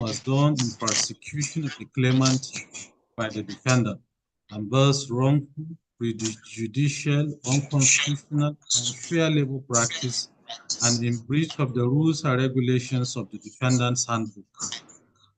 was done in persecution of the claimant by the defendant, and thus wrongful, prejudicial, unconstitutional, unfair labor practice, and in breach of the rules and regulations of the defendant's handbook.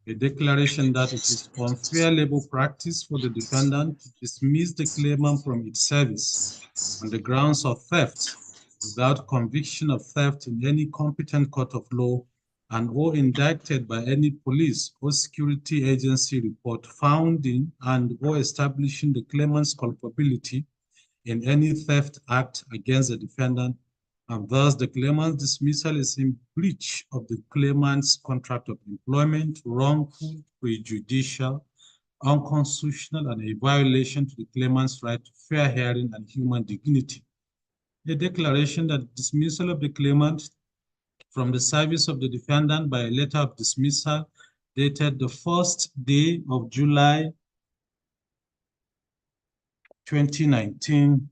A declaration that it is unfair labor practice for the defendant to dismiss the claimant from its service on the grounds of theft without conviction of theft in any competent court of law and or indicted by any police or security agency report founding and or establishing the claimant's culpability in any theft act against the defendant, and thus the claimant's dismissal is in breach of the claimant's contract of employment, wrongful, prejudicial, unconstitutional, and a violation to the claimant's right to fair hearing and human dignity. A declaration that dismissal of the claimant from the service of the defendant by a letter of dismissal dated the first day of July 2019,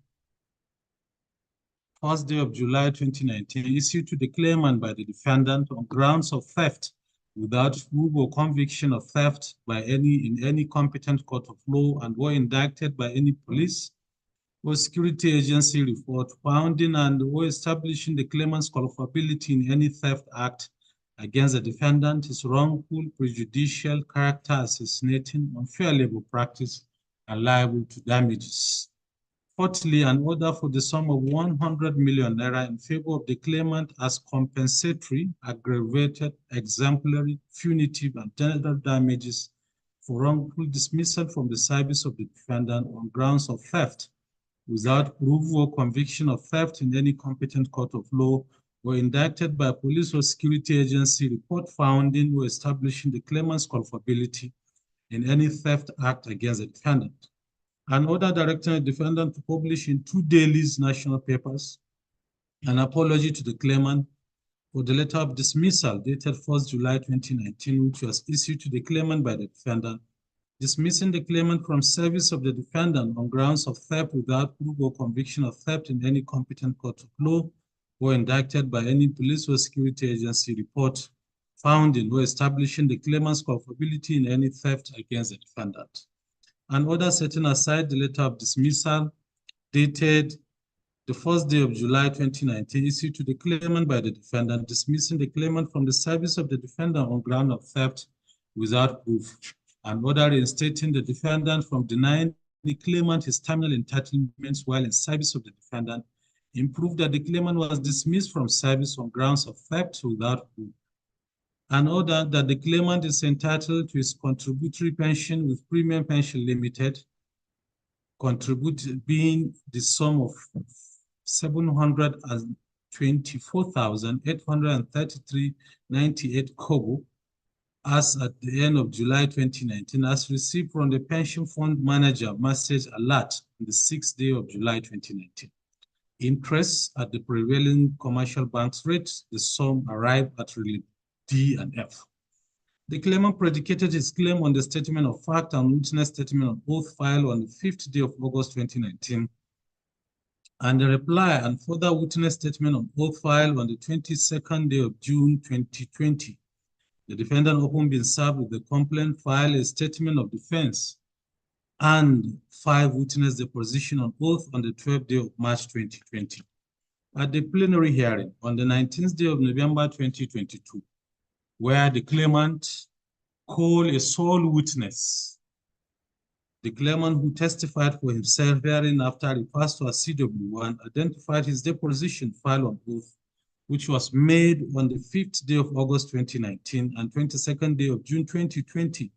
first day of July 2019, issued to the claimant by the defendant on grounds of theft without proof or conviction of theft by in any competent court of law and or indicted by any police or security agency report founding and or establishing the claimant's culpability in any theft act against the defendant is wrongful, prejudicial, character assassinating, unfair labor practice, and liable to damages. Fourthly, an order for the sum of 100 million naira in favor of the claimant as compensatory, aggravated, exemplary, punitive, and general damages for wrongful dismissal from the service of the defendant on grounds of theft without proof or conviction of theft in any competent court of law or indicted by police or security agency report founding or establishing the claimant's culpability in any theft act against the defendant. An order directing the defendant to publish in 2 daily national papers an apology to the claimant for the letter of dismissal dated 1st July 2019, which was issued to the claimant by the defendant, dismissing the claimant from service of the defendant on grounds of theft without proof or conviction of theft in any competent court of law or indicted by any police or security agency report founding or establishing the claimant's culpability in any theft against the defendant. An order setting aside the letter of dismissal dated the first day of July 2019 issued to the claimant by the defendant, dismissing the claimant from the service of the defendant on ground of theft without proof. An order reinstating the defendant from denying the claimant his terminal entitlements while in service of the defendant, improved that the claimant was dismissed from service on grounds of theft without proof. An order that the claimant is entitled to his contributory pension with Premium Pension Limited, being the sum of 724,833.98 kobo, as at the end of July 2019, as received from the pension fund manager message alert on the 6th day of July 2019. Interest at the prevailing commercial banks rates, the sum arrived at relief D and F. The claimant predicated his claim on the statement of fact and witness statement on oath filed on the 5th day of August 2019, and the reply and further witness statement on oath filed on the 22nd day of June 2020. The defendant, upon being served with the complaint, filed a statement of defense and 5 witness deposition on oath on the 12th day of March 2020. At the plenary hearing on the 19th day of November 2022, where the claimant called a sole witness, the claimant who testified for himself therein after refers to as CW1 identified his deposition filed on oath, which was made on the 5th day of August 2019 and 22nd day of June 2020,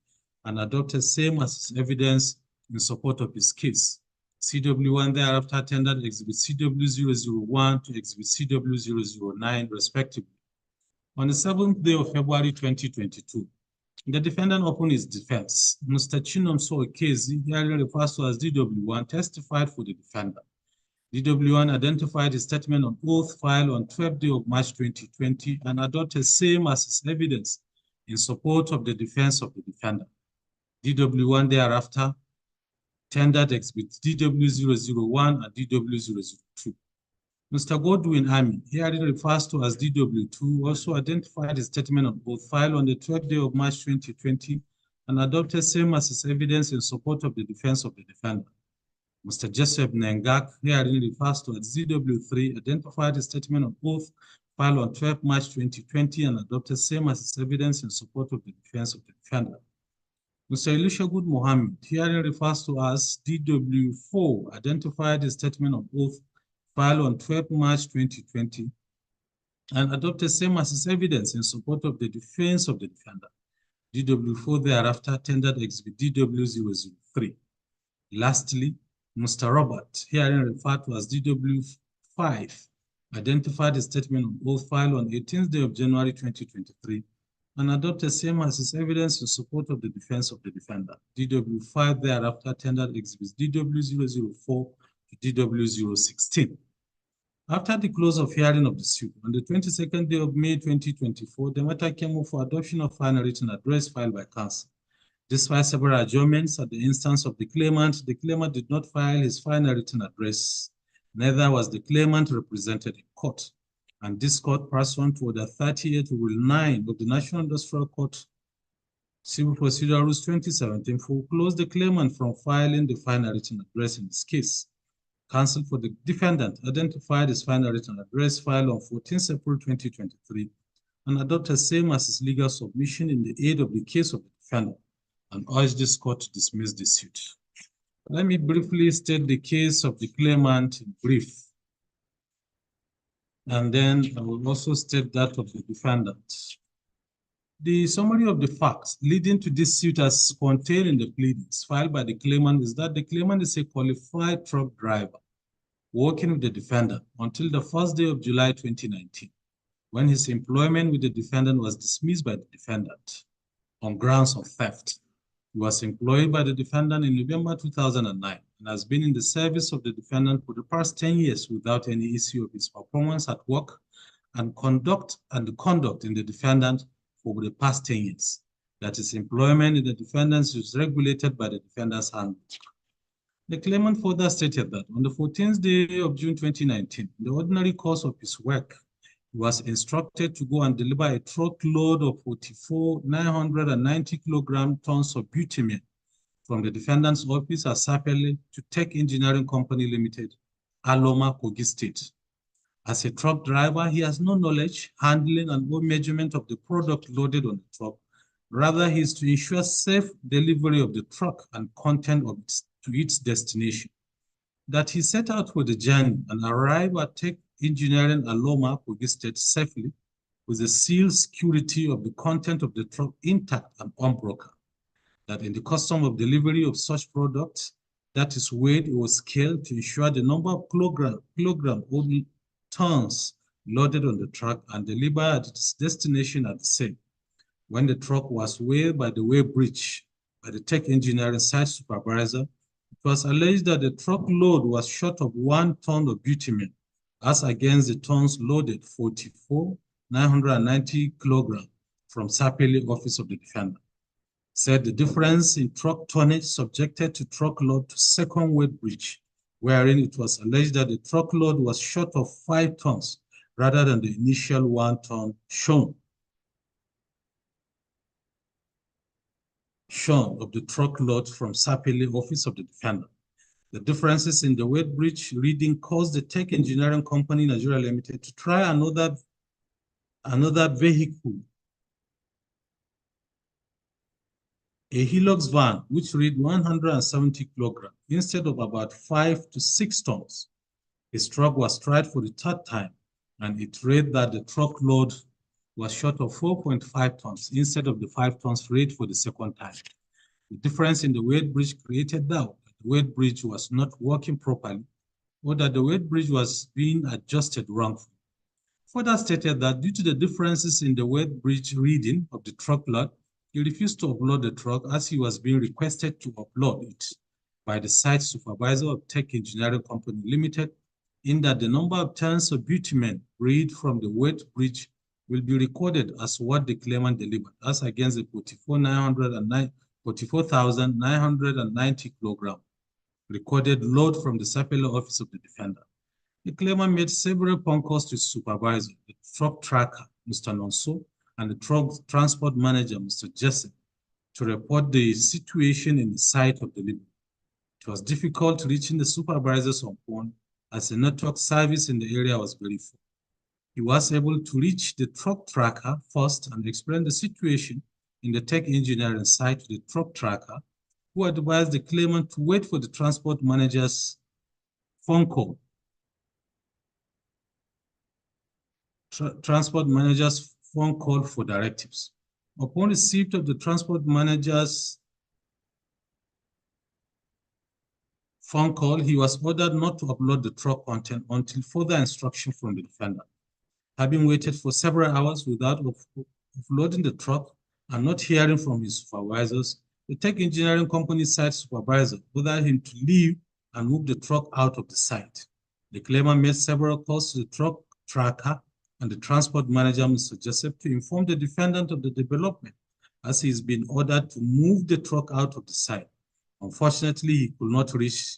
and adopted same as evidence in support of his case. CW1 thereafter tendered Exhibit CW001 to Exhibit CW009, respectively. On the 7th day of February 2022, the defendant opened his defense. Mr. Chinomso Okezi, herein refers to as DW1, testified for the defendant. DW1 identified his statement on oath filed on 12th day of March 2020 and adopted same as his evidence in support of the defense of the defendant. DW1 thereafter tendered exhibits DW001 and DW002. Mr. Godwin Ami, herein refers to as DW2, also identified his statement of both filed on the 12th day of March 2020 and adopted same as his evidence in support of the defense of the defendant. Mr. Joseph Nengak, herein refers to as DW3, identified his statement of both filed on 12 March 2020 and adopted same as his evidence in support of the defense of the defendant. Mr. Elishagood Mohammed, herein refers to as DW4, identified his statement of both filed on 12 March 2020 and adopted same as his evidence in support of the defense of the defendant. DW4 thereafter tendered exhibit DW003. Lastly, Mr. Robert, herein referred to as DW5, identified his statement of both filed on 18th day of January 2023 and adopted same as his evidence in support of the defense of the defendant. DW5 thereafter tendered exhibits DW004 to DW016. After the close of hearing of the suit, on the 22nd day of May 2024, the matter came up for adoption of final written address filed by counsel. Despite several adjournments at the instance of the claimant did not file his final written address. Neither was the claimant represented in court. And this court, pursuant to Order 38, Rule 9 of the National Industrial Court, Civil Procedure Rules 2017, foreclosed the claimant from filing the final written address in this case. Counsel for the defendant identified his final written address filed on 14th April 2023 and adopted same as his legal submission in the aid of the case of the defendant and urged this court to dismiss the suit. Let me briefly state the case of the claimant in brief, and then I will also state that of the defendant. The summary of the facts leading to this suit as contained in the pleadings filed by the claimant is that the claimant is a qualified truck driver working with the defendant until the first day of July 2019, when his employment with the defendant was dismissed by the defendant on grounds of theft. He was employed by the defendant in November 2009 and has been in the service of the defendant for the past 10 years without any issue of his performance at work and conduct in the defendant for the past 10 years. That his employment in the defendant is regulated by the defendant's handbook. The claimant further stated that on the 14th day of June 2019, in the ordinary course of his work, he was instructed to go and deliver a truckload of 44,990 kilogram tons of bitumen from the defendant's office at Sapele to Tech Engineering Company Limited, Aloma, Kogi State. As a truck driver, he has no knowledge, handling, and no measurement of the product loaded on the truck. Rather, he is to ensure safe delivery of the truck and content of it to its destination. That he set out for the journey and arrived at Tech Engineering Aloma, Kogi State safely with the sealed security of the content of the truck intact and unbroken. That in the custom of delivery of such products, that is weighed or scaled to ensure the number of kilogram or tons loaded on the truck and delivered at its destination at the same. When the truck was weighed by the weigh bridge by the Tech Engineering site supervisor, it was alleged that the truck load was short of 1 ton of bitumen, as against the tons loaded 44,990 kilograms from Sapele office of the defendant. Said the difference in truck tonnage subjected to truck load to second weight bridge, wherein it was alleged that the truck load was short of 5 tons rather than the initial 1 ton shown of the truck load from Sapele office of the defendant. The differences in the weight bridge reading caused the Tech Engineering Company Nigeria Limited to try another vehicle, a Hilux van, which read 170 kilograms instead of about 5 to 6 tons. His truck was tried for the third time, and it read that the truck load was short of 4.5 tons instead of the 5 tons read for the second time. The difference in the weight bridge created doubt that the weight bridge was not working properly or that the weight bridge was being adjusted wrongfully. Further stated that due to the differences in the weight bridge reading of the truck load, he refused to upload the truck as he was being requested to upload it by the site supervisor of Tech Engineering Company Limited, in that the number of tons of bitumen read from the weight bridge will be recorded as what the claimant delivered, as against the 44,990 kilogram recorded load from the Sapele office of the defendant. The claimant made several phone calls to his supervisor, the truck tracker, Mr. Nonso, and the truck transport manager, Mr. Jessup, to report the situation in the site of delivery. It was difficult reaching the supervisors on phone as the network service in the area was very full. He was able to reach the truck tracker first and explain the situation in the tech engineering site to the truck tracker, who advised the claimant to wait for the transport manager's phone call. Transport manager's phone call for directives. Upon receipt of the transport manager's phone call, he was ordered not to upload the truck content until further instruction from the defendant. Having waited for several hours without offloading the truck and not hearing from his supervisors, the tech engineering company site supervisor ordered him to leave and move the truck out of the site. The claimant made several calls to the truck tracker and the transport manager, Mr. Joseph, to inform the defendant of the development, as he has been ordered to move the truck out of the site. Unfortunately, he could not reach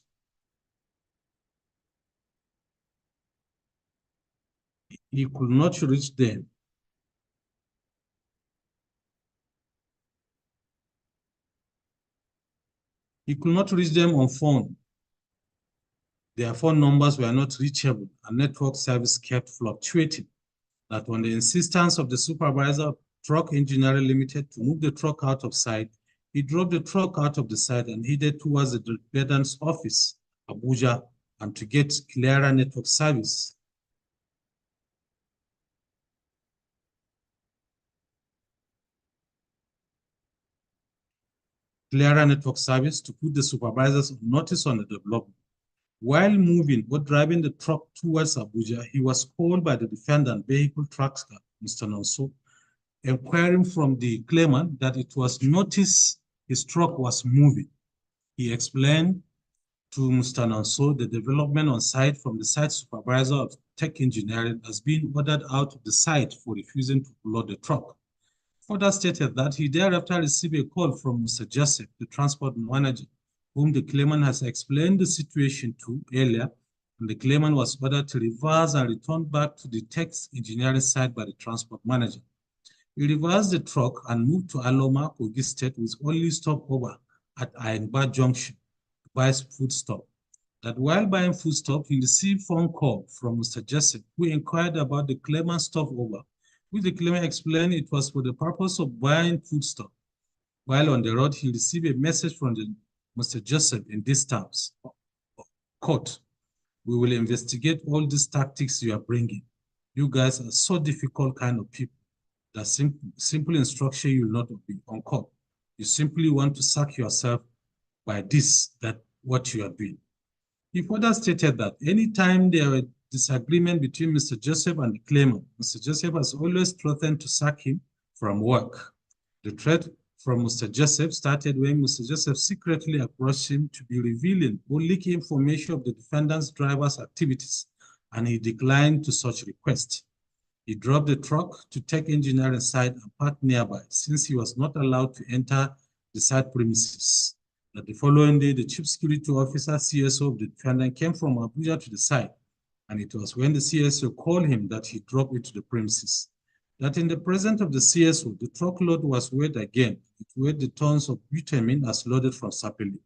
them. He could not reach them on phone. Their phone numbers were not reachable, and network service kept fluctuating. That on the insistence of the supervisor of Truck Engineering Limited to move the truck out of sight, he drove the truck out of the site and headed towards the defendant's office, Abuja, and to get clearer network service. Clearer network service to put the supervisors on notice on the development. While moving or driving the truck towards Abuja, he was called by the defendant vehicle tracker, Mr. Nonso, inquiring from the claimant that it was noticed his truck was moving. He explained to Mr. Nonso the development on site from the site supervisor of tech engineering as being ordered out of the site for refusing to load the truck. Further stated that he thereafter received a call from Mr. Joseph, the transport manager, whom the claimant has explained the situation to earlier, and the claimant was ordered to reverse and return back to the tech engineering site by the transport manager. He reversed the truck and moved to Aloma, Kogi State, with only stopover at Ayangba Junction to buy foodstuff. That while buying foodstuff, he received phone call from Mr. Joseph, who inquired about the claimant's stopover, which the claimant explained it was for the purpose of buying foodstuff. While on the road, he received a message from Mr. Joseph in these terms: quote, "We will investigate all these tactics you are bringing. You guys are so difficult kind of people that simple instruction you will not be unquote. You simply want to sack yourself by what you are doing." He further stated that anytime there were disagreement between Mr. Joseph and the claimant, Mr. Joseph has always threatened to sack him from work. The threat from Mr. Joseph started when Mr. Joseph secretly approached him to be revealing or leaking information of the defendant's driver's activities, and he declined to such request. He drove the truck to tech engineering site and parked nearby, since he was not allowed to enter the site premises. That the following day, the chief security officer, CSO of the defendant, came from Abuja to the site, and it was when the CSO called him that he drove into the premises. That in the presence of the CSO, the truckload was weighed again. It weighed the tons of butane as loaded from Sapele.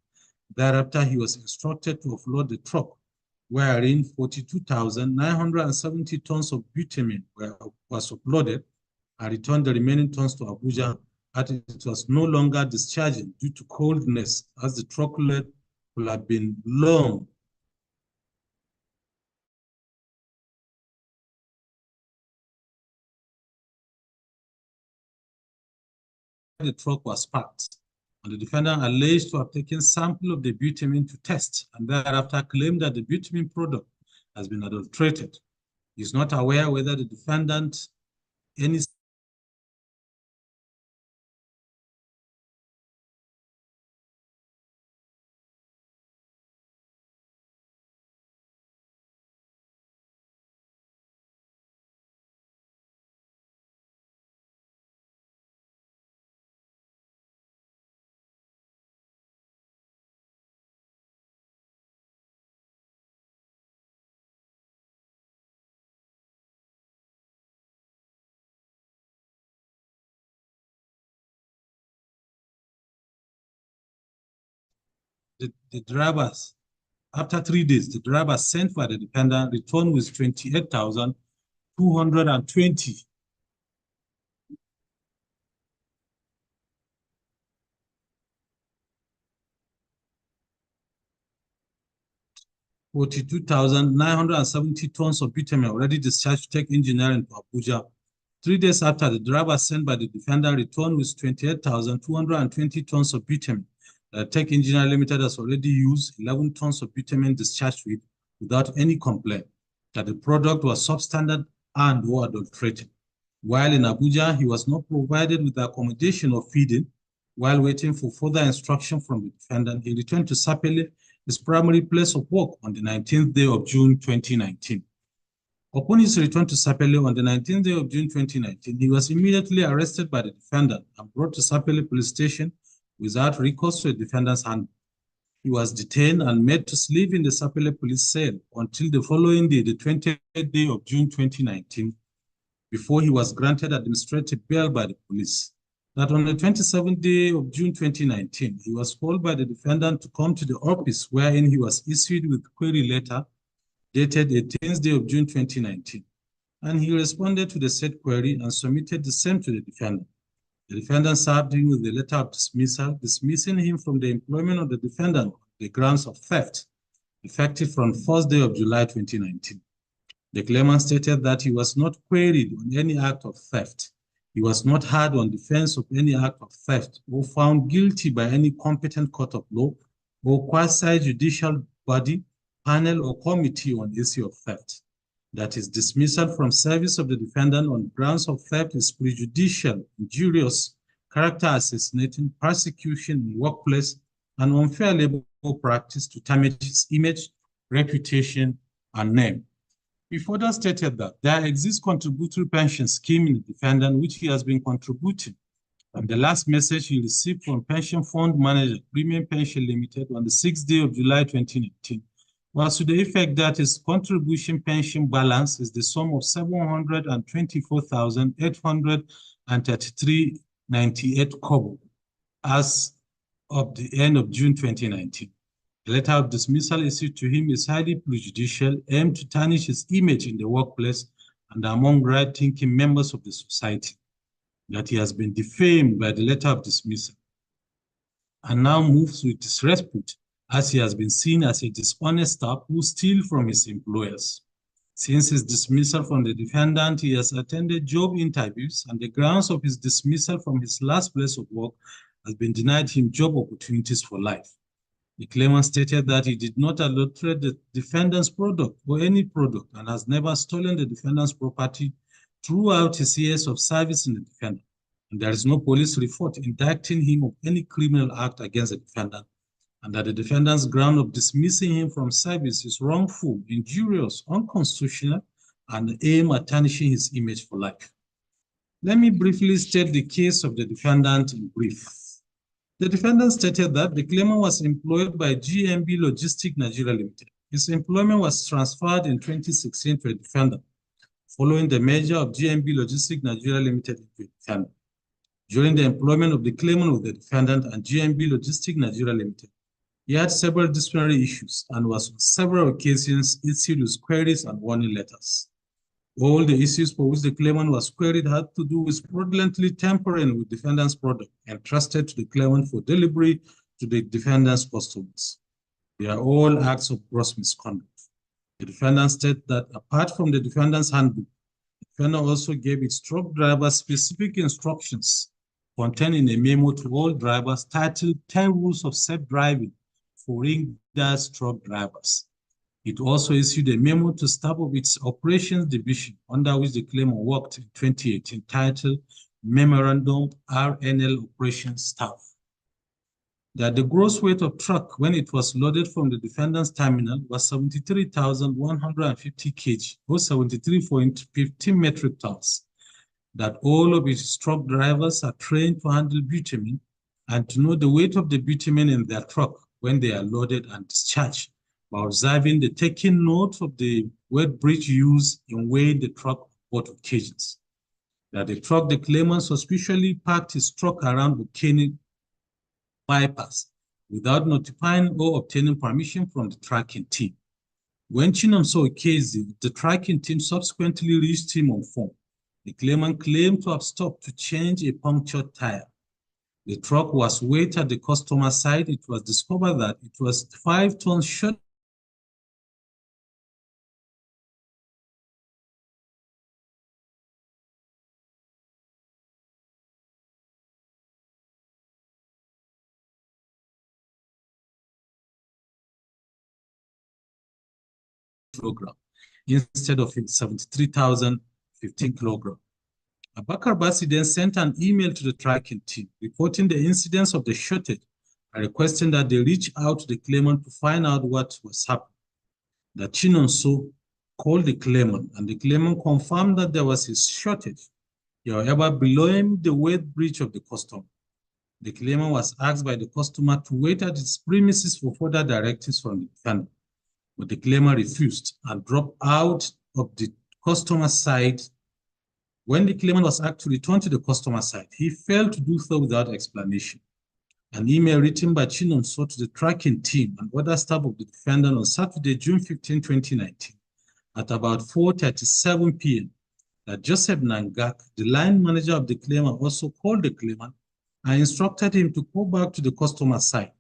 Thereafter, he was instructed to offload the truck, wherein 42,970 tons of butane was uploaded, and returned the remaining tons to Abuja, as it was no longer discharging due to coldness, as the truckload would have been long. The truck was parked, and the defendant alleged to have taken sample of the butane to test, and thereafter claimed that the butane product has been adulterated. He is not aware whether the defendant any the drivers, after 3 days, the driver sent by the defendant returned with 28,220. 42,970 tons of bitumen already discharged to Tech Engineering to Abuja. 3 days after, the driver sent by the defendant returned with 28,220 tons of bitumen. Tech Engineering Limited has already used 11 tons of bitumen discharged with without any complaint that the product was substandard and or adulterated. While in Abuja, he was not provided with accommodation or feeding. While waiting for further instruction from the defendant, he returned to Sapele, his primary place of work, on the 19th day of June 2019. Upon his return to Sapele on the 19th day of June 2019, he was immediately arrested by the defendant and brought to Sapele police station without recourse to a defendant's hand. He was detained and made to sleep in the Sapele police cell until the following day, the 20th day of June 2019, before he was granted administrative bail by the police. That on the 27th day of June 2019, he was called by the defendant to come to the office wherein he was issued with query letter dated 18th day of June 2019. And he responded to the said query and submitted the same to the defendant. The defendant served him with a letter of dismissal, dismissing him from the employment of the defendant on the grounds of theft, effective from 1st day of July 2019. The claimant stated that he was not queried on any act of theft. He was not heard on defense of any act of theft or found guilty by any competent court of law or quasi-judicial body, panel, or committee on issue of theft. That his dismissal from service of the defendant on grounds of theft is prejudicial, injurious, character assassinating, persecution in workplace, and unfair labor practice to damage his image, reputation, and name. He further stated that there exists contributory pension scheme in the defendant which he has been contributing. And the last message he received from Pension Fund Manager, Premium Pension Limited, on the 6th day of July 2019 was to the effect that his contribution pension balance is the sum of 724,833.98 kobo as of the end of June 2019. The letter of dismissal issued to him is highly prejudicial, aimed to tarnish his image in the workplace and among right-thinking members of the society, that he has been defamed by the letter of dismissal and now moves with disrepute, as he has been seen as a dishonest staff who steal from his employers. Since his dismissal from the defendant, he has attended job interviews, and the grounds of his dismissal from his last place of work has been denied him job opportunities for life. The claimant stated that he did not adulterate the defendant's product or any product and has never stolen the defendant's property throughout his years of service in the defendant. And there is no police report indicting him of any criminal act against the defendant, and that the defendant's ground of dismissing him from service is wrongful, injurious, unconstitutional, and aim at tarnishing his image for life. Let me briefly state the case of the defendant in brief. The defendant stated that the claimant was employed by GMB Logistics Nigeria Limited. His employment was transferred in 2016 to a defendant, following the merger of GMB Logistics Nigeria Limited into a defendant. During the employment of the claimant with the defendant and GMB Logistics Nigeria Limited, he had several disciplinary issues and was on several occasions issued with queries and warning letters. All the issues for which the claimant was queried had to do with fraudulently tampering with defendant's product entrusted to the claimant for delivery to the defendant's customers. They are all acts of gross misconduct. The defendant stated that apart from the defendant's handbook, the defendant also gave its truck drivers specific instructions contained in a memo to all drivers titled 10 Rules of Safe Driving for ring-gas truck drivers. It also issued a memo to staff of its operations division, under which the claimant worked in 2018, titled Memorandum RNL Operations Staff, that the gross weight of truck when it was loaded from the defendant's terminal was 73,150 kg, or 73.15 metric tons, that all of its truck drivers are trained to handle bitumen and to know the weight of the bitumen in their truck when they are loaded and discharged, by observing the taking note of the weight bridge used in weighing the truck on both occasions. That the claimant suspiciously parked his truck around Okene bypass without notifying or obtaining permission from the tracking team. When Chinom saw a case, the tracking team subsequently reached him on phone. The claimant claimed to have stopped to change a punctured tire. The truck was weighed at the customer side. It was discovered that it was 5 tons short kilogram instead of 73,015 kilogram. Abakar Basi then sent an email to the tracking team reporting the incidence of the shortage and requesting that they reach out to the claimant to find out what was happening. The Chinonso called the claimant, and the claimant confirmed that there was a shortage, however, below the weight breach of the customer. The claimant was asked by the customer to wait at its premises for further directives from the defendant, but the claimant refused and dropped out of the customer side. When the claimant was asked to return to the customer side, he failed to do so without explanation. An email written by Chinonso to the tracking team and other staff of the defendant on Saturday, June 15, 2019, at about 4:37 p.m., that Joseph Nangak, the line manager of the claimant, also called the claimant and instructed him to go back to the customer side.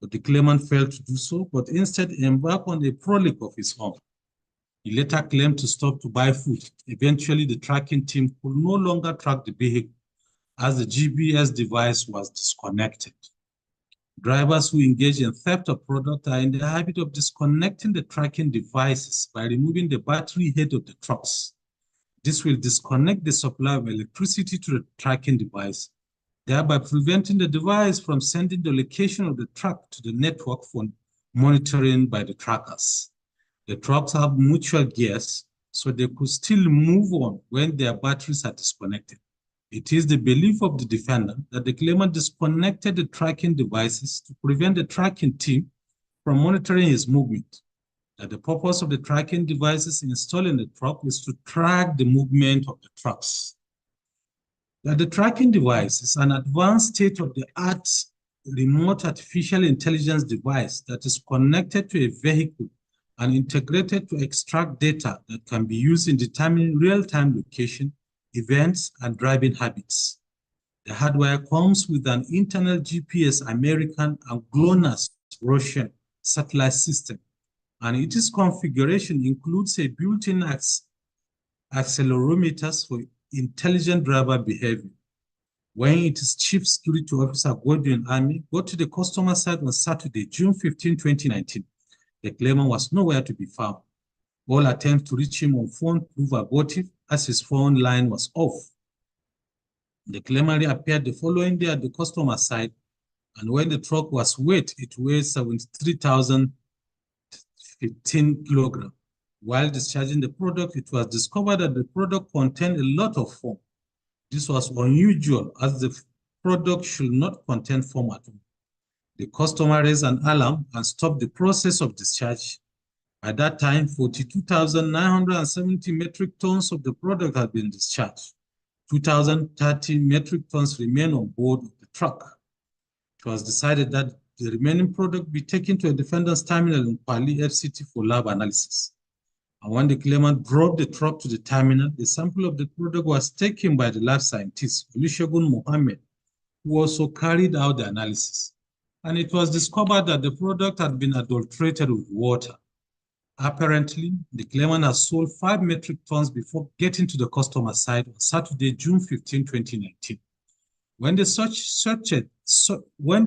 But the claimant failed to do so, but instead embarked on a frolic of his own. He later claimed to stop to buy food. Eventually, the tracking team could no longer track the vehicle as the GPS device was disconnected. Drivers who engage in theft of product are in the habit of disconnecting the tracking devices by removing the battery head of the trucks. This will disconnect the supply of electricity to the tracking device, thereby preventing the device from sending the location of the truck to the network for monitoring by the trackers. The trucks have mutual gears, so they could still move on when their batteries are disconnected. It is the belief of the defendant that the claimant disconnected the tracking devices to prevent the tracking team from monitoring his movement. That the purpose of the tracking devices installed in the truck is to track the movement of the trucks. That the tracking device is an advanced state-of-the-art remote artificial intelligence device that is connected to a vehicle and integrated to extract data that can be used in determining real-time location, events, and driving habits. The hardware comes with an internal GPS American and GLONASS Russian satellite system, and its configuration includes a built-in accelerometers for intelligent driver behavior. When its Chief Security Officer Godwin Army got to the customer side on Saturday, June 15, 2019, the claimant was nowhere to be found. All attempts to reach him on phone proved abortive as his phone line was off. The claimant reappeared the following day at the customer side, and when the truck was weighed, it weighed 73,015 kilograms. While discharging the product, it was discovered that the product contained a lot of foam. This was unusual as the product should not contain foam at all. The customer raised an alarm and stopped the process of discharge. At that time, 42,970 metric tons of the product had been discharged. 2,030 metric tons remain on board of the truck. It was decided that the remaining product be taken to a defendant's terminal in Pali FCT for lab analysis. And when the claimant brought the truck to the terminal, the sample of the product was taken by the lab scientist, Olusegun Mohammed, who also carried out the analysis. And it was discovered that the product had been adulterated with water. Apparently, the claimant has sold 5 metric tons before getting to the customer side on Saturday, June 15, 2019. When the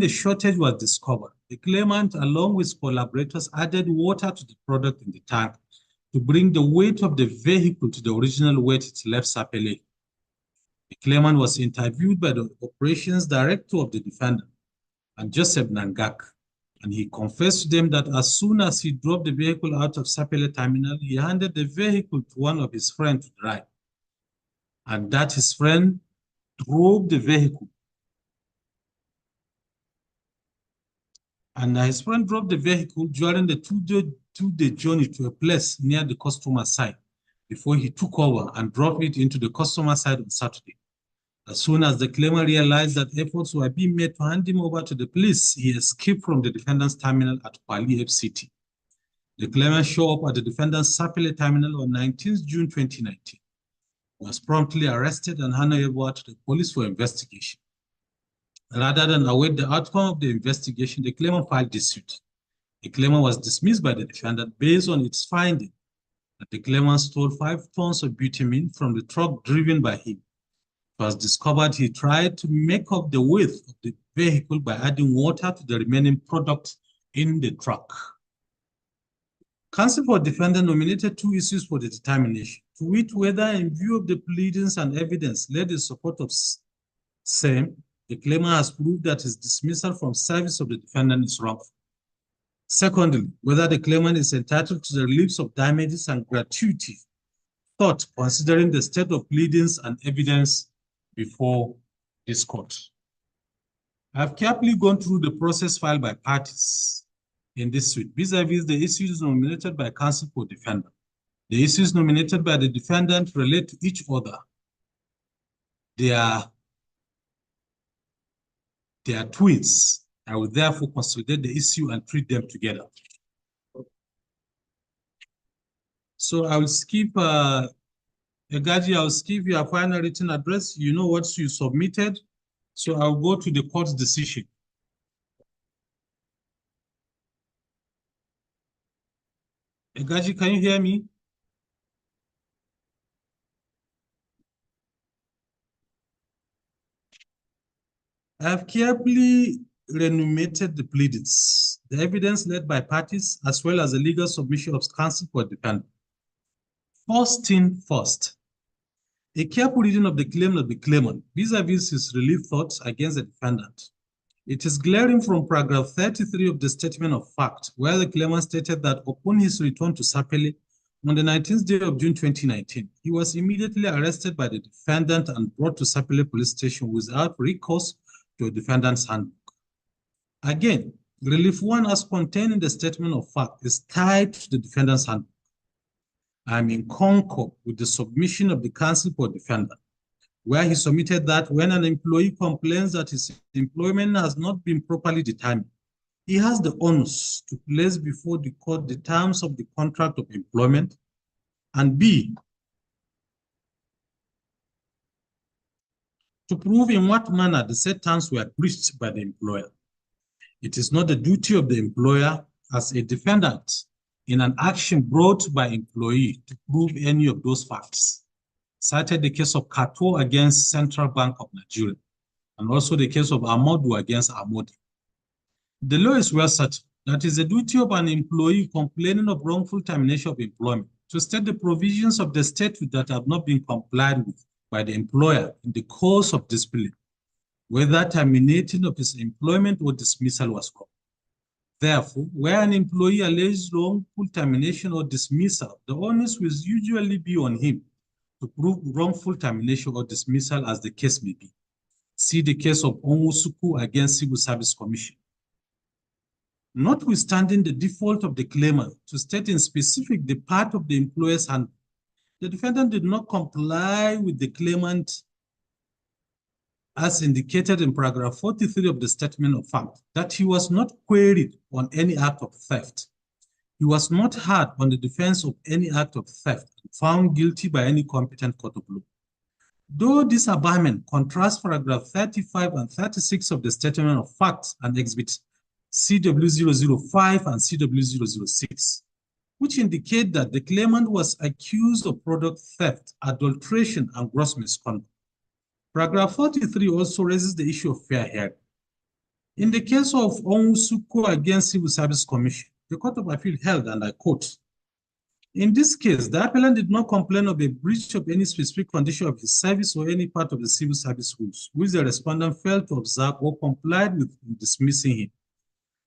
shortage was discovered, the claimant, along with collaborators, added water to the product in the tank to bring the weight of the vehicle to the original weight it left Sapele. The claimant was interviewed by the operations director of the defendant, and Joseph Nangak, and he confessed to them that as soon as he dropped the vehicle out of Sapele terminal, he handed the vehicle to one of his friends to drive, and that his friend drove the vehicle. And his friend drove the vehicle during the two-day journey to a place near the customer side before he took over and dropped it into the customer side on Saturday. As soon as the claimant realized that efforts were being made to hand him over to the police, he escaped from the defendant's terminal at Kwali FCT. The claimant showed up at the defendant's Sapele terminal on 19th June 2019. He was promptly arrested and handed over to the police for investigation. Rather than await the outcome of the investigation, the claimant filed this suit. The claimant was dismissed by the defendant based on its finding that the claimant stole 5 tons of bitumen from the truck driven by him. It was discovered he tried to make up the weight of the vehicle by adding water to the remaining product in the truck. Counsel for defendant nominated 2 issues for the determination, to wit, whether in view of the pleadings and evidence laid in support of same, the claimant has proved that his dismissal from service of the defendant is wrongful. Secondly, whether the claimant is entitled to the reliefs of damages and gratuity, thought considering the state of pleadings and evidence before this court. I have carefully gone through the process filed by parties in this suit, vis-a-vis the issues nominated by counsel for defendant. The issues nominated by the defendant relate to each other. They are twins. I will therefore consolidate the issue and treat them together. So I will skip, Egaji, I will skip your final written address. You know what you submitted. So I'll go to the court's decision. Egaji, can you hear me? I have carefully renumerated the pleadings, the evidence led by parties, as well as the legal submission of counsel for defendant. First thing first, a careful reading of the claim of the claimant vis-a-vis his relief thoughts against the defendant. It is glaring from paragraph 33 of the statement of fact, where the claimant stated that upon his return to Sapele on the 19th day of June 2019, he was immediately arrested by the defendant and brought to Sapele police station without recourse to a defendant's handbook. Again, relief 1 as contained in the statement of fact is tied to the defendant's handbook. I am in concord with the submission of the counsel for defendant, where he submitted that when an employee complains that his employment has not been properly determined, he has the onus to place before the court the terms of the contract of employment, and B, to prove in what manner the said terms were breached by the employer. It is not the duty of the employer as a defendant in an action brought by employee to prove any of those facts. Cited the case of Kato against Central Bank of Nigeria, and also the case of Amodu against Amodi. The law is well settled that it is the duty of an employee complaining of wrongful termination of employment to state the provisions of the statute that have not been complied with by the employer in the course of discipline, whether terminating of his employment or dismissal was wrong. Therefore, where an employee alleges wrongful termination or dismissal, the onus will usually be on him to prove wrongful termination or dismissal as the case may be. See the case of Onwusuku against Civil Service Commission. Notwithstanding the default of the claimant to state in specific the part of the employer's handbook, the defendant did not comply with the claimant as indicated in paragraph 43 of the statement of fact, that he was not queried on any act of theft. He was not heard on the defense of any act of theft and found guilty by any competent court of law. Though this abatement contrasts paragraph 35 and 36 of the statement of facts and exhibit CW005 and CW006, which indicate that the claimant was accused of product theft, adulteration, and gross misconduct. Paragraph 43 also raises the issue of fair hearing. In the case of Onwusuku against Civil Service Commission, the Court of Appeal held, and I quote, in this case, the appellant did not complain of a breach of any specific condition of his service or any part of the civil service rules, which the respondent failed to observe or complied with in dismissing him.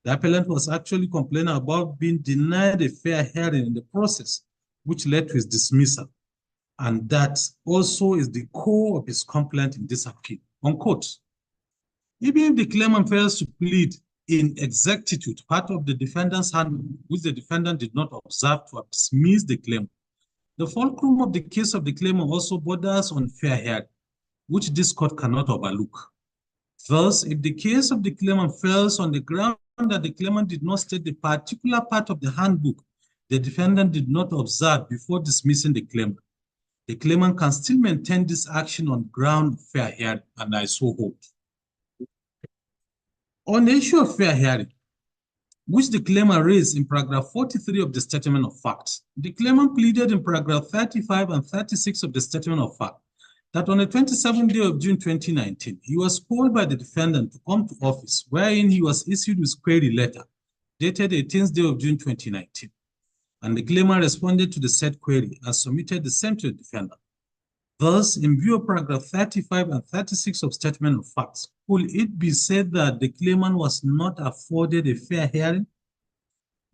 The appellant was actually complaining about being denied a fair hearing in the process, which led to his dismissal. And that also is the core of his complaint in this appeal, unquote. Even if the claimant fails to plead inexactitude, part of the defendant's handbook, which the defendant did not observe to have dismissed the claim, the fulcrum of the case of the claimant also borders on fair hearing, which this court cannot overlook. Thus, if the case of the claimant fails on the ground that the claimant did not state the particular part of the handbook the defendant did not observe before dismissing the claimant can still maintain this action on ground of fair hearing, and I so hold. On the issue of fair hearing, which the claimant raised in paragraph 43 of the statement of facts, the claimant pleaded in paragraph 35 and 36 of the statement of fact that on the 27th day of June 2019, he was called by the defendant to come to office, wherein he was issued with query letter dated 18th day of June 2019. And the claimant responded to the said query and submitted the same to the defendant. Thus, in view of paragraph 35 and 36 of statement of facts, could it be said that the claimant was not afforded a fair hearing?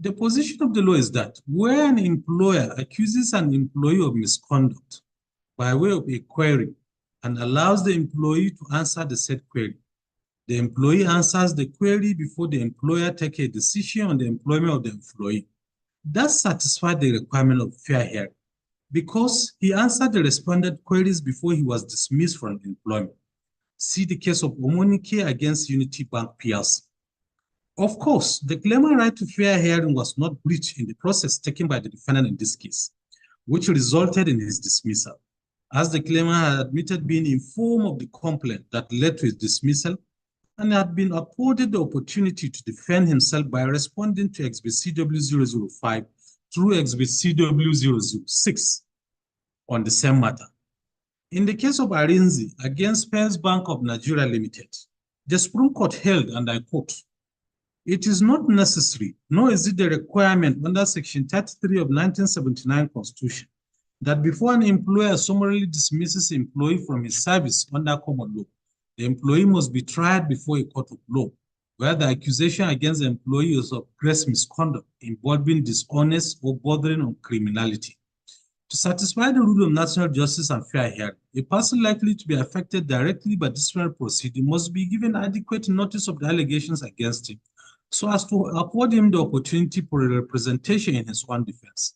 The position of the law is that where an employer accuses an employee of misconduct by way of a query and allows the employee to answer the said query, the employee answers the query before the employer takes a decision on the employment of the employee. That satisfies the requirement of fair hearing because he answered the respondent queries before he was dismissed from employment. See the case of Omonike against Unity Bank PLC. Of course, the claimant's right to fair hearing was not breached in the process taken by the defendant in this case, which resulted in his dismissal, as the claimant had admitted being informed of the complaint that led to his dismissal and had been afforded the opportunity to defend himself by responding to Exhibit CW 005 through Exhibit CW 006 on the same matter. In the case of Arinzi against First Bank of Nigeria Limited, the Supreme Court held, and I quote, "It is not necessary, nor is it the requirement under Section 33 of 1979 Constitution, that before an employer summarily dismisses an employee from his service under common law, the employee must be tried before a court of law, where the accusation against the employee is of gross misconduct involving dishonest or bordering on criminality. To satisfy the rule of national justice and fair hearing, a person likely to be affected directly by disciplinary proceeding must be given adequate notice of the allegations against him, so as to afford him the opportunity for a representation in his own defense.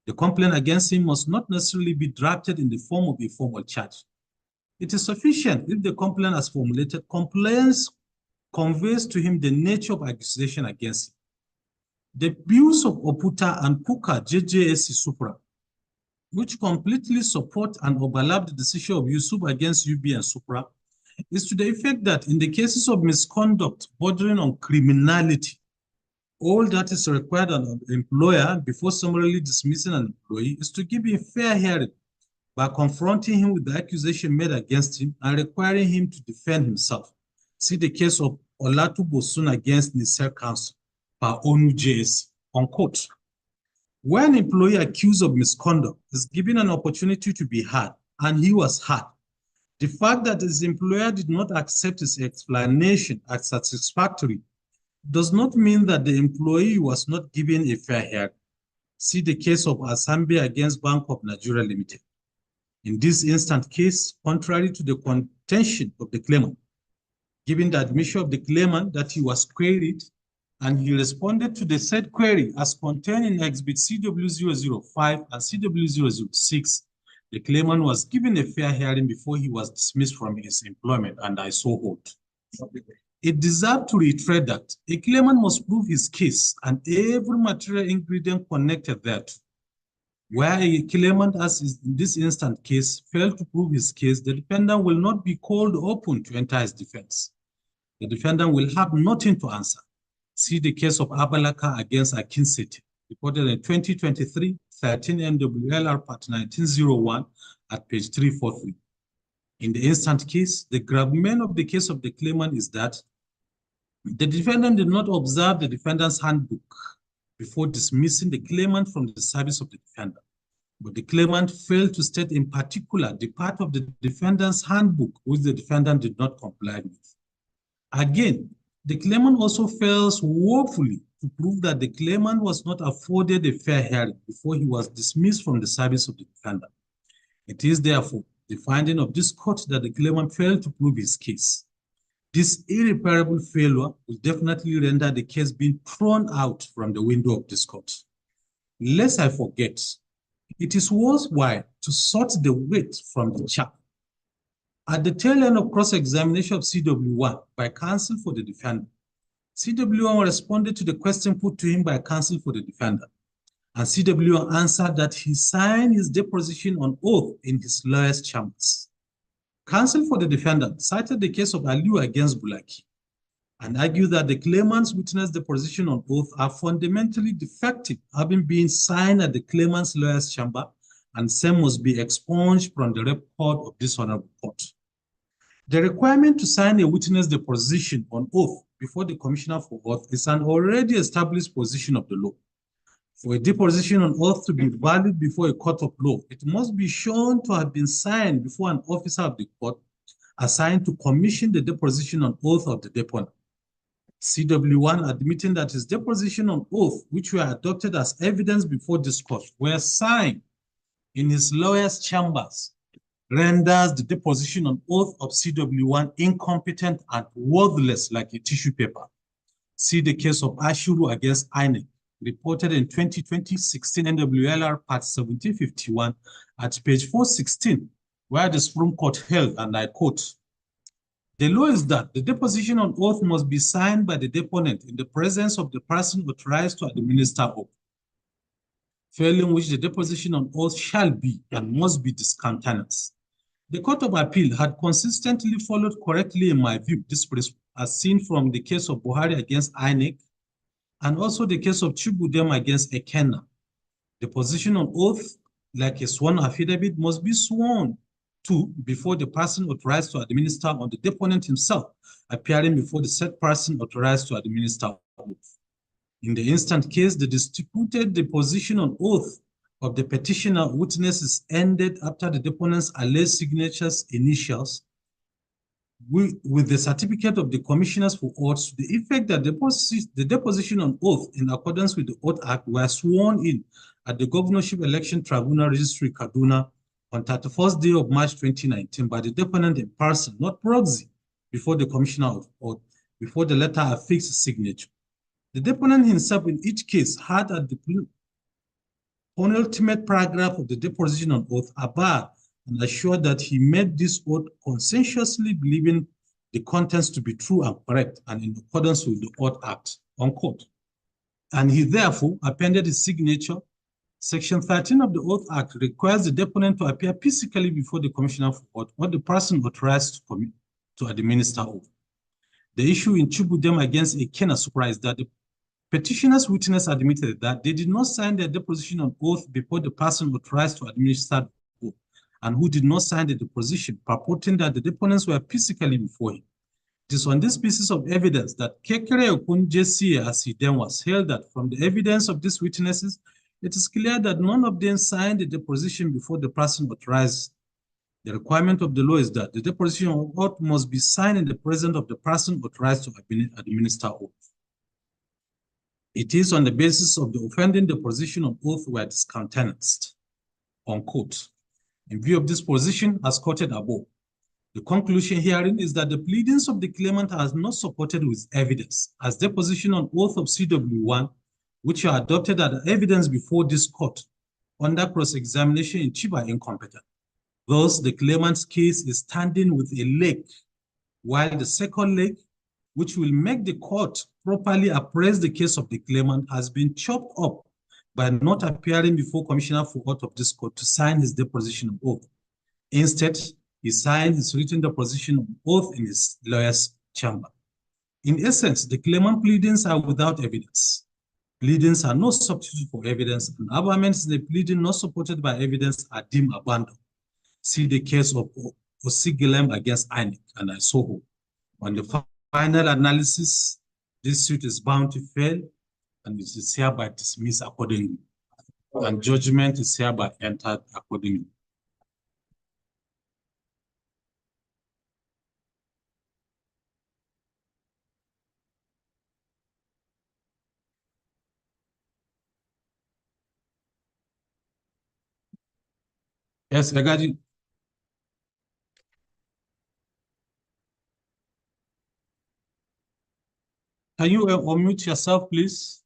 The complaint against him must not necessarily be drafted in the form of a formal charge. It is sufficient if the complaint as formulated complains conveys to him the nature of accusation against him. The views of Oputa and Puka JJSC Supra, which completely support and overlap the decision of Yusuf against UB and Supra, is to the effect that in the cases of misconduct bordering on criminality, all that is required of an employer before summarily dismissing an employee is to give a fair hearing by confronting him with the accusation made against him and requiring him to defend himself. See the case of Olatu Bosun against Nisel Council by ONU JS, unquote. When an employee accused of misconduct is given an opportunity to be heard, and he was heard, the fact that his employer did not accept his explanation as satisfactory does not mean that the employee was not given a fair hearing. See the case of Asambe against Bank of Nigeria Limited. In this instant case, contrary to the contention of the claimant, given the admission of the claimant that he was queried and he responded to the said query as contained in Exhibit CW 005 and CW 006, the claimant was given a fair hearing before he was dismissed from his employment, and I so hold. It deserves to reiterate that a claimant must prove his case and every material ingredient connected thereto. Where a claimant, as is in this instant case, failed to prove his case, the defendant will not be called upon to enter his defense. The defendant will have nothing to answer. See the case of Abalaka against Akinsete, reported in 2023, 13 NWLR Part 1901 at page 343. In the instant case, the gravamen of the case of the claimant is that the defendant did not observe the defendant's handbook before dismissing the claimant from the service of the defendant. But the claimant failed to state in particular the part of the defendant's handbook which the defendant did not comply with. Again, the claimant also fails woefully to prove that the claimant was not afforded a fair hearing before he was dismissed from the service of the defendant. It is therefore the finding of this court that the claimant failed to prove his case. This irreparable failure will definitely render the case being thrown out from the window of this court. Lest I forget, it is worthwhile to sort the weight from the chaff. At the tail end of cross-examination of CW1 by counsel for the defendant, CW1 responded to the question put to him by counsel for the defendant, and CW1 answered that he signed his deposition on oath in his lawyer's chambers. Counsel for the defendant cited the case of Aliu against Bulaki and argued that the claimant's witness deposition on oath are fundamentally defective, having been signed at the claimant's lawyer's chamber, and same must be expunged from the record of this honorable court. The requirement to sign a witness deposition on oath before the Commissioner for Oath is an already established position of the law. For a deposition on oath to be valid before a court of law, it must be shown to have been signed before an officer of the court assigned to commission the deposition on oath of the deponent. CW1 admitting that his deposition on oath, which were adopted as evidence before this court, were signed in his lawyer's chambers, renders the deposition on oath of CW1 incompetent and worthless like a tissue paper. See the case of Ashuru against INEC, reported in 2020 16 NWLR Part 1751 at page 416, where the Supreme Court held, and I quote, "The law is that the deposition on oath must be signed by the deponent in the presence of the person authorized to administer oath, failing which the deposition on oath shall be and must be discountenanced." The Court of Appeal had consistently followed correctly, in my view, this principle, as seen from the case of Buhari against INEC and also the case of Chibudem against Ekena. The position on oath, like a sworn affidavit, must be sworn to before the person authorized to administer on the deponent himself, appearing before the said person authorized to administer oath. In the instant case, the disputed deposition on oath of the petitioner witnesses ended after the deponent's alleged signatures initials with the certificate of the commissioners for oaths to the effect that the deposition on oath in accordance with the Oath Act were sworn in at the Governorship Election Tribunal Registry, Kaduna, on 31st day of March 2019 by the deponent in person, not proxy, before the commissioner of oath, before the letter affixed signature. The deponent himself in each case had at the penultimate paragraph of the deposition on oath abar and assured that he made this oath conscientiously believing the contents to be true and correct and in accordance with the Oath Act, unquote. And he therefore appended his signature. Section 13 of the Oath Act requires the deponent to appear physically before the commissioner for oath or the person authorized to administer oath. The issue in Chibudem against Ekena surprised that the petitioner's witness admitted that they did not sign their deposition on oath before the person authorized to administer oath, and who did not sign the deposition, purporting that the deponents were physically before him. It is on this basis of evidence that Kekere Okunjesi, as he then was, held that from the evidence of these witnesses, it is clear that none of them signed the deposition before the person authorized. The requirement of the law is that the deposition of oath must be signed in the presence of the person authorized to administer oath. It is on the basis of the offending deposition of oath were discountenanced, unquote. In view of this position, as quoted above, the conclusion herein is that the pleadings of the claimant are not supported with evidence, as deposition on oath of CW1, which are adopted as evidence before this court under cross-examination in chief, are incompetent. Thus, the claimant's case is standing with a leg, while the second leg, which will make the court properly appraise the case of the claimant, has been chopped up by not appearing before Commissioner for Oath of this court to sign his deposition of oath. Instead, he signed his written deposition of oath in his lawyer's chamber. In essence, the claimant pleadings are without evidence. Pleadings are no substitute for evidence, and arguments in the pleading not supported by evidence are deemed abandoned. See the case of Osigilem against INEC and Isoho. On the final analysis, this suit is bound to fail and it is hereby dismissed accordingly, and judgment is hereby entered accordingly. Yes, Egadi. Can you unmute yourself, please?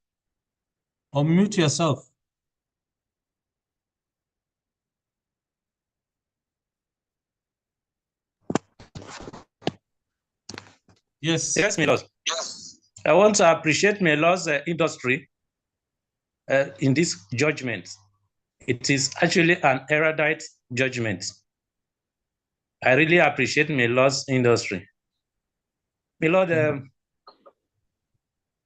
Unmute yourself. Yes. Yes, my lord. I want to appreciate my lord's industry in this judgment. It is actually an erudite judgment. I really appreciate my lord's industry. My lord,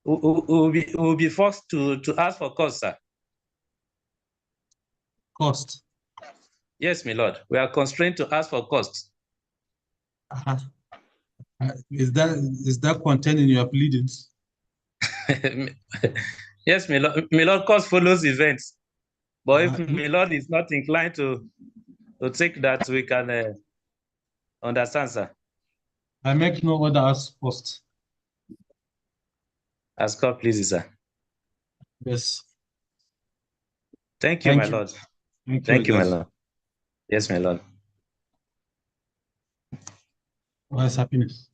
will be forced to ask for cost, sir. Cost. Yes, my lord. We are constrained to ask for cost. Is that contained in your pleadings? Yes, my lord, cost follows events. But if Uh, my lord is not inclined to take that, we can understand, sir. I make no order as cost. As God pleases, sir. Yes. Thank you, my lord. Thank you, my Judge. lord. Yes, my lord. What's happiness?